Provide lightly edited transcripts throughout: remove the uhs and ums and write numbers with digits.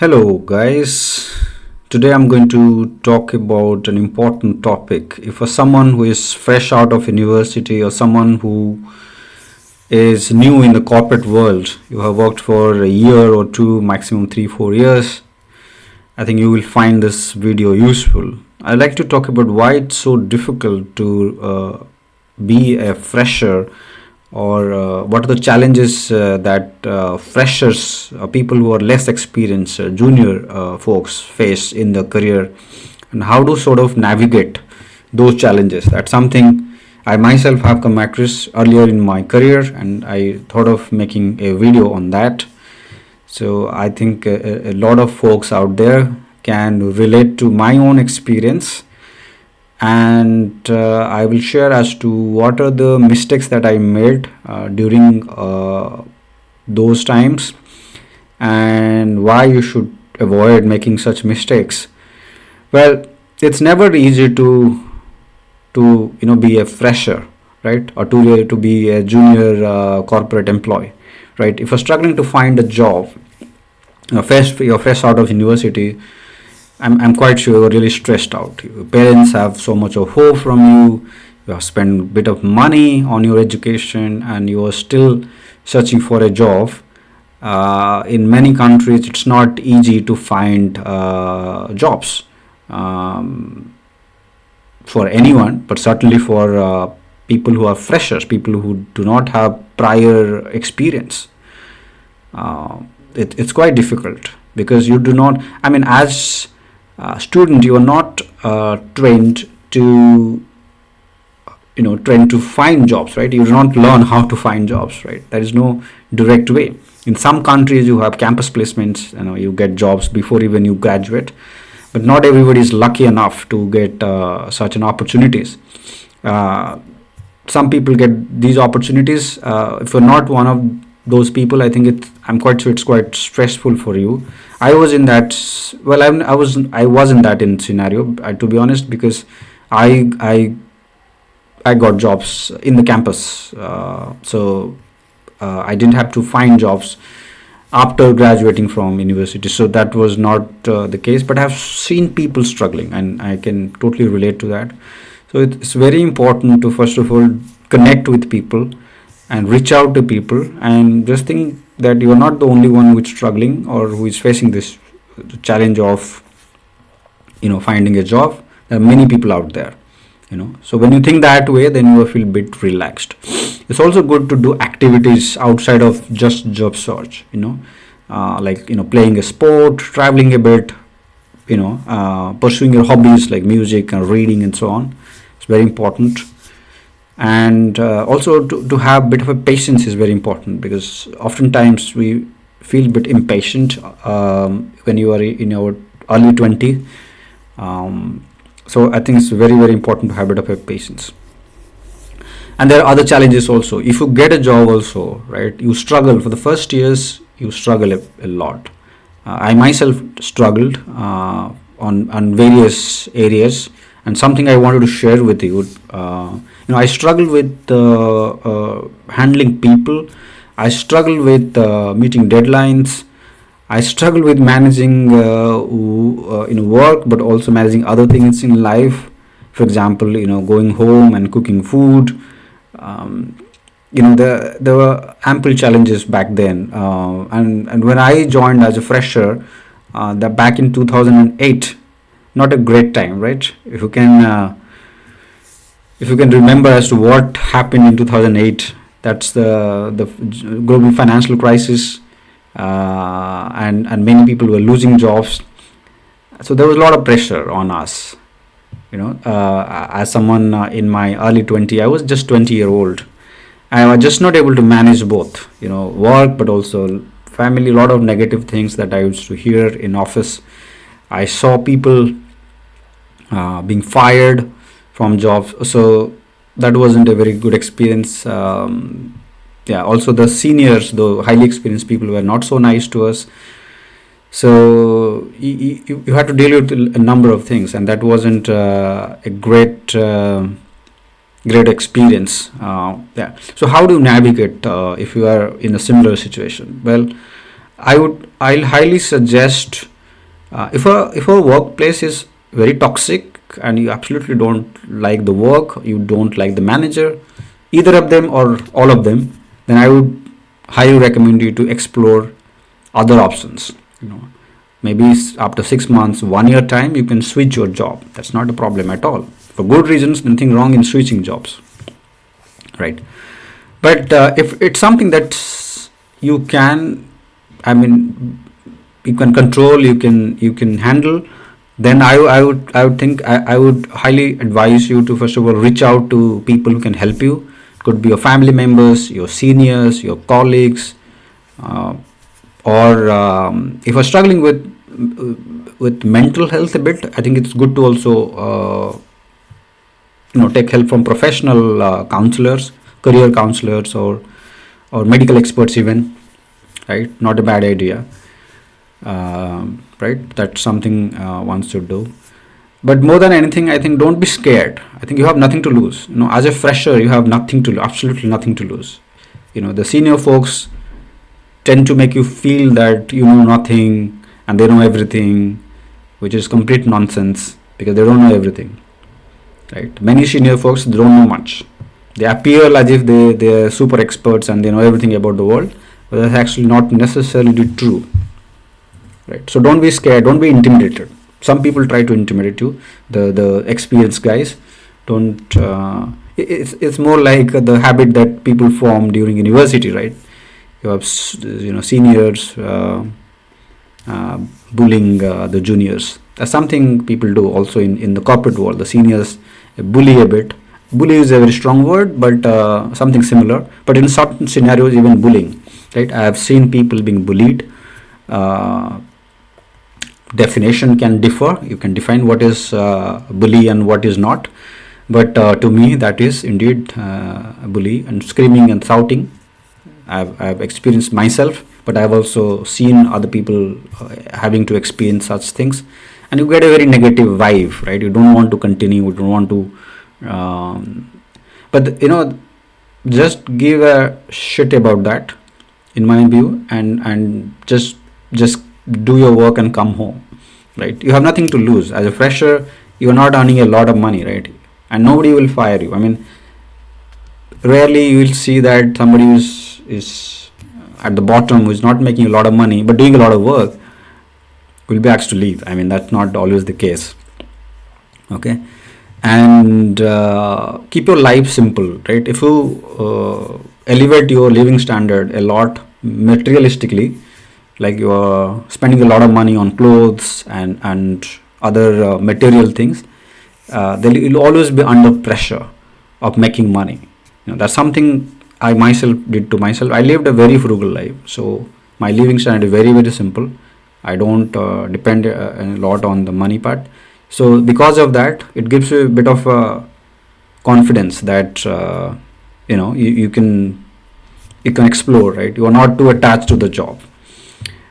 Hello, guys. Today I'm going to talk about an important topic. If for someone who is fresh out of university or someone who is new in the corporate world, you have worked for a year or two, maximum 3 4 years, I think you will find this video useful. I'd like to talk about why it's so difficult to be a fresher, or what are the challenges that freshers, people who are less experienced, junior folks face in the career, and how to sort of navigate those challenges. That's something I myself have come across earlier in my career, and I thought of making a video on that. So I think a lot of folks out there can relate to my own experience, and I will share as to what are the mistakes that I made during those times, and why you should avoid making such mistakes. Well, it's never easy to be a fresher, right, or to be a junior corporate employee, right? If you're struggling to find a job, you're fresh out of university, I'm quite sure you're really stressed out. Your parents have so much of hope from you. You have spent a bit of money on your education, and you are still searching for a job. In many countries, it's not easy to find jobs for anyone, but certainly for people who are freshers, people who do not have prior experience. It's quite difficult because you do not. I mean, as student, you are not trained to trained to find jobs, right? You do not learn how to find jobs, right? There is no direct way. In some countries you have campus placements, you get jobs before even you graduate, but not everybody is lucky enough to get such an opportunities. Some people get these opportunities. If you're not one of those people, I'm quite sure it's quite stressful for you. I was in that. Well, I was in that in scenario, to be honest, because I got jobs in the campus, so I didn't have to find jobs after graduating from university. So that was not the case. But I've seen people struggling, and I can totally relate to that. So it's very important to first of all connect with people and reach out to people, and just think that you are not the only one who is struggling or who is facing this challenge of finding a job. There are many people out there. So when you think that way, then you will feel a bit relaxed. It's also good to do activities outside of just job search, like playing a sport, traveling a bit, pursuing your hobbies like music and reading and so on. It's very important. And also to have a bit of a patience is very important, because oftentimes we feel a bit impatient when you are in your early 20s. So I think it's very, very important to have a bit of a patience. And there are other challenges also. If you get a job also, right, you struggle for the first years. You struggle a lot. I myself struggled on various areas, and something I wanted to share with you. I struggled with handling people. I struggled with meeting deadlines. I struggle with managing work, but also managing other things in life. For example, going home and cooking food. There were ample challenges back then. And when I joined as a fresher, back in 2008, not a great time, right? If you can remember as to what happened in 2008, that's the global financial crisis. And many people were losing jobs, so there was a lot of pressure on us. As someone in my early 20s, I was just 20-year-old. I was just not able to manage both, work, but also family. A lot of negative things that I used to hear in office. I saw people being fired from jobs, so that wasn't a very good experience. Also the seniors, the highly experienced people, were not so nice to us. So you had to deal with a number of things, and that wasn't a great experience. So how do you navigate if you are in a similar situation? Well, I'll highly suggest, if a workplace is very toxic and you absolutely don't like the work, you don't like the manager, either of them or all of them, then I would highly recommend you to explore other options. You know, maybe after 6 months, 1 year time, you can switch your job. That's not a problem at all. For good reasons, nothing wrong in switching jobs, right? But if it's something that you can, I mean, you can control, you can handle, then I would think I would highly advise you to first of all reach out to people who can help you. It could be your family members, your seniors, your colleagues, uh, or if you're struggling with mental health a bit, I think it's good to also take help from professional counselors, career counselors, or medical experts even. Right, not a bad idea. Right, that's something one should do. But more than anything, I think don't be scared. I think you have nothing to lose. As a fresher, you have nothing to absolutely nothing to lose. The senior folks tend to make you feel that you know nothing and they know everything, which is complete nonsense because they don't know everything. Right? Many senior folks don't know much. They appear as if they're super experts and they know everything about the world, but that's actually not necessarily true. Right? So don't be scared, don't be intimidated. Some people try to intimidate you, the experienced guys. Don't. It's more like the habit that people form during university, right? You have seniors bullying the juniors. That's something people do also in the corporate world. The seniors bully a bit. Bully is a very strong word, but something similar. But in certain scenarios, even bullying. Right? I have seen people being bullied. Definition can differ. You can define what is bully and what is not. But to me, that is indeed a bully. And screaming and shouting, I've experienced myself, but I've also seen other people having to experience such things, and you get a very negative vibe, right? You don't want to continue, you don't want to, but just give a shit about that, in my view, and just do your work and come home, right? You have nothing to lose. As a fresher, you are not earning a lot of money, right? And nobody will fire you. I mean, rarely you will see that somebody is at the bottom, who is not making a lot of money but doing a lot of work, will be asked to leave. I mean, that's not always the case. Okay, and keep your life simple, right? If you elevate your living standard a lot materialistically, like you are spending a lot of money on clothes and other material things, then you'll always be under pressure of making money. That's something I myself did to myself. I lived a very frugal life, so my living standard is very, very simple. I don't depend a lot on the money part. So because of that, it gives you a bit of confidence that you can explore, right? You are not too attached to the job,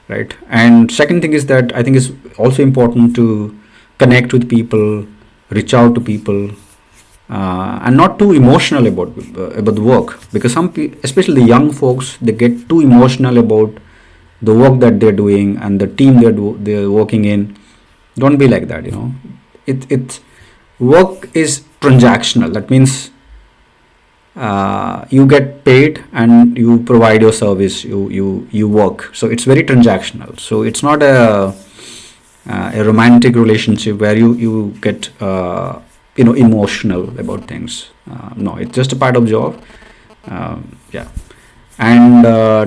right? And second thing is that I think it's also important to connect with people, reach out to people, and not too emotional about the work, because some people, especially the young folks, they get too emotional about the work that they're doing and the team they're working in. Don't be like that. It's work is transactional. That means you get paid and you provide your service, you work, so it's very transactional. So it's not a romantic relationship where you get emotional about things. No, it's just a part of job. Yeah, and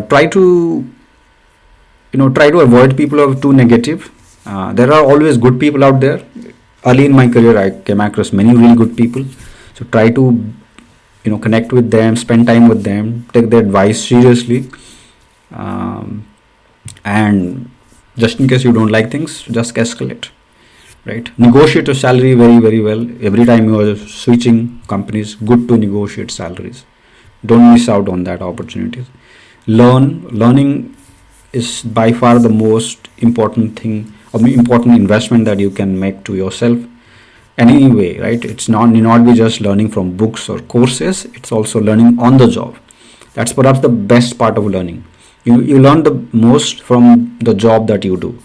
try to avoid people who are too negative. There are always good people out there. Early in my career, I came across many really good people. So try to connect with them, spend time with them, take their advice seriously, and just in case you don't like things, just escalate. Right? Negotiate your salary very, very well. Every time you are switching companies, good to negotiate salaries. Don't miss out on that opportunities. Learning is by far the most important thing, or important investment that you can make to yourself. Anyway, right? It's not be just learning from books or courses. It's also learning on the job. That's perhaps the best part of learning. You learn the most from the job that you do.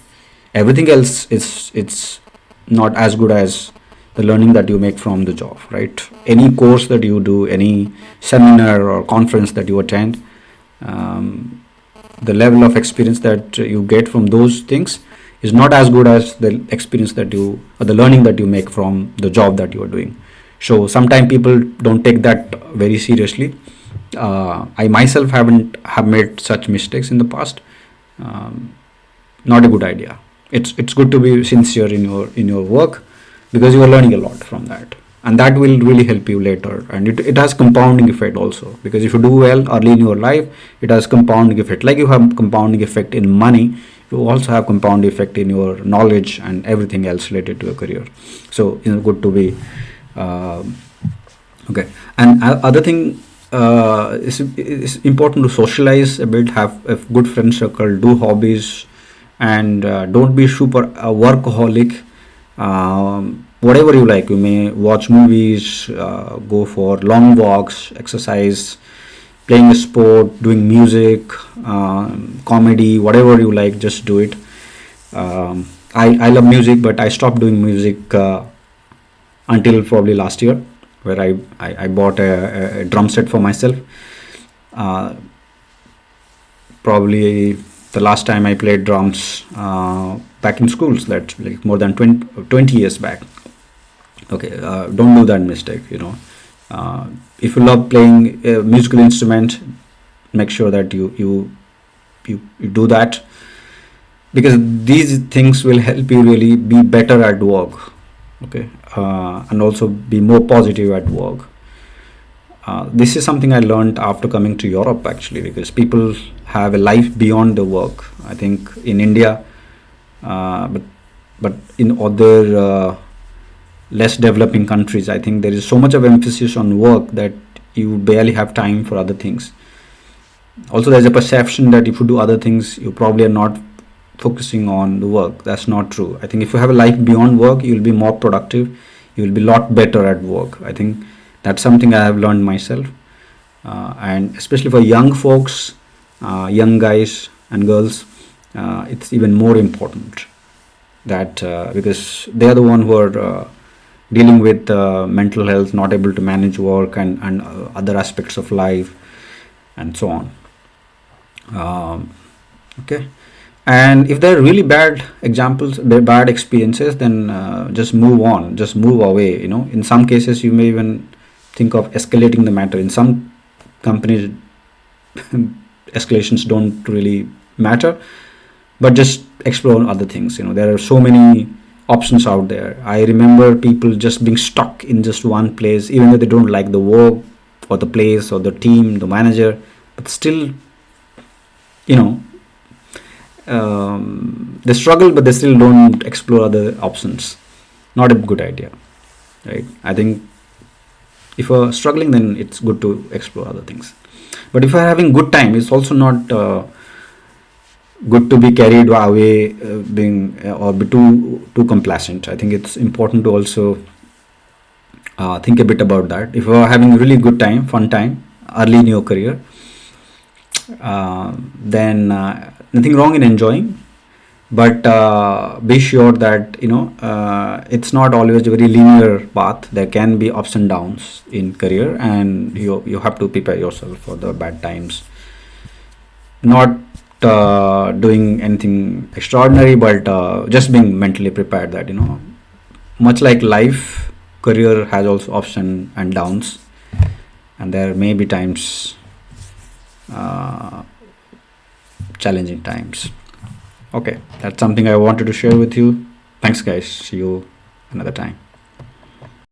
Everything else is it's not as good as the learning that you make from the job, right? Any course that you do, any seminar or conference that you attend, um, the level of experience that you get from those things is not as good as the experience that you or the learning that you make from the job that you are doing. So sometimes people don't take that very seriously. I myself haven't have made such mistakes in the past. um, Not a good idea. It's good to be sincere in your work, because you are learning a lot from that, and that will really help you later. And it has compounding effect also, because if you do well early in your life, it has compounding effect. Like you have compounding effect in money, you also have compound effect in your knowledge and everything else related to your career. So it's good to be uh, okay. And other thing, it's important to socialize a bit, have a good friend circle, do hobbies, and don't be super workaholic. Whatever you like, you may watch movies, go for long walks, exercise, playing a sport, doing music, comedy, whatever you like, just do it. I love music, but I stopped doing music until probably last year, where I bought a drum set for myself. Uh, Probably the last time I played drums back in schools, that's like more than 20 years back. Okay, don't do that mistake, if you love playing a musical instrument, make sure that you do that, because these things will help you really be better at work. Okay, and also be more positive at work. This is something I learned after coming to Europe, actually, because people have a life beyond the work. I think in India, but in other less developing countries, I think there is so much of emphasis on work that you barely have time for other things. Also, there's a perception that if you do other things, you probably are not focusing on the work. That's not true. I think if you have a life beyond work, you'll be more productive. You'll be a lot better at work. I think that's something I have learned myself, and especially for young folks, young guys and girls, it's even more important that because they are the one who are dealing with mental health, not able to manage work and other aspects of life, and so on. Okay, and if there are really bad examples, bad experiences, then just move on, just move away. In some cases, you may even think of escalating the matter. In some companies, escalations don't really matter, but just explore other things. There are so many options out there. I remember people just being stuck in just one place, even though they don't like the work or the place or the team, the manager, but still, you know they struggle, but they still don't explore other options. Not a good idea, right? I think if you're struggling, then it's good to explore other things. But if you're having good time, it's also not good to be carried away, being or be too complacent. I think it's important to also think a bit about that. If you're having really good time, fun time early in your career, then nothing wrong in enjoying, but be sure that it's not always a very linear path. There can be ups and downs in career, and you have to prepare yourself for the bad times. Not doing anything extraordinary, but just being mentally prepared that much like life, career has also ups and downs, and there may be times, challenging times. Okay, that's something I wanted to share with you. Thanks, guys. See you another time.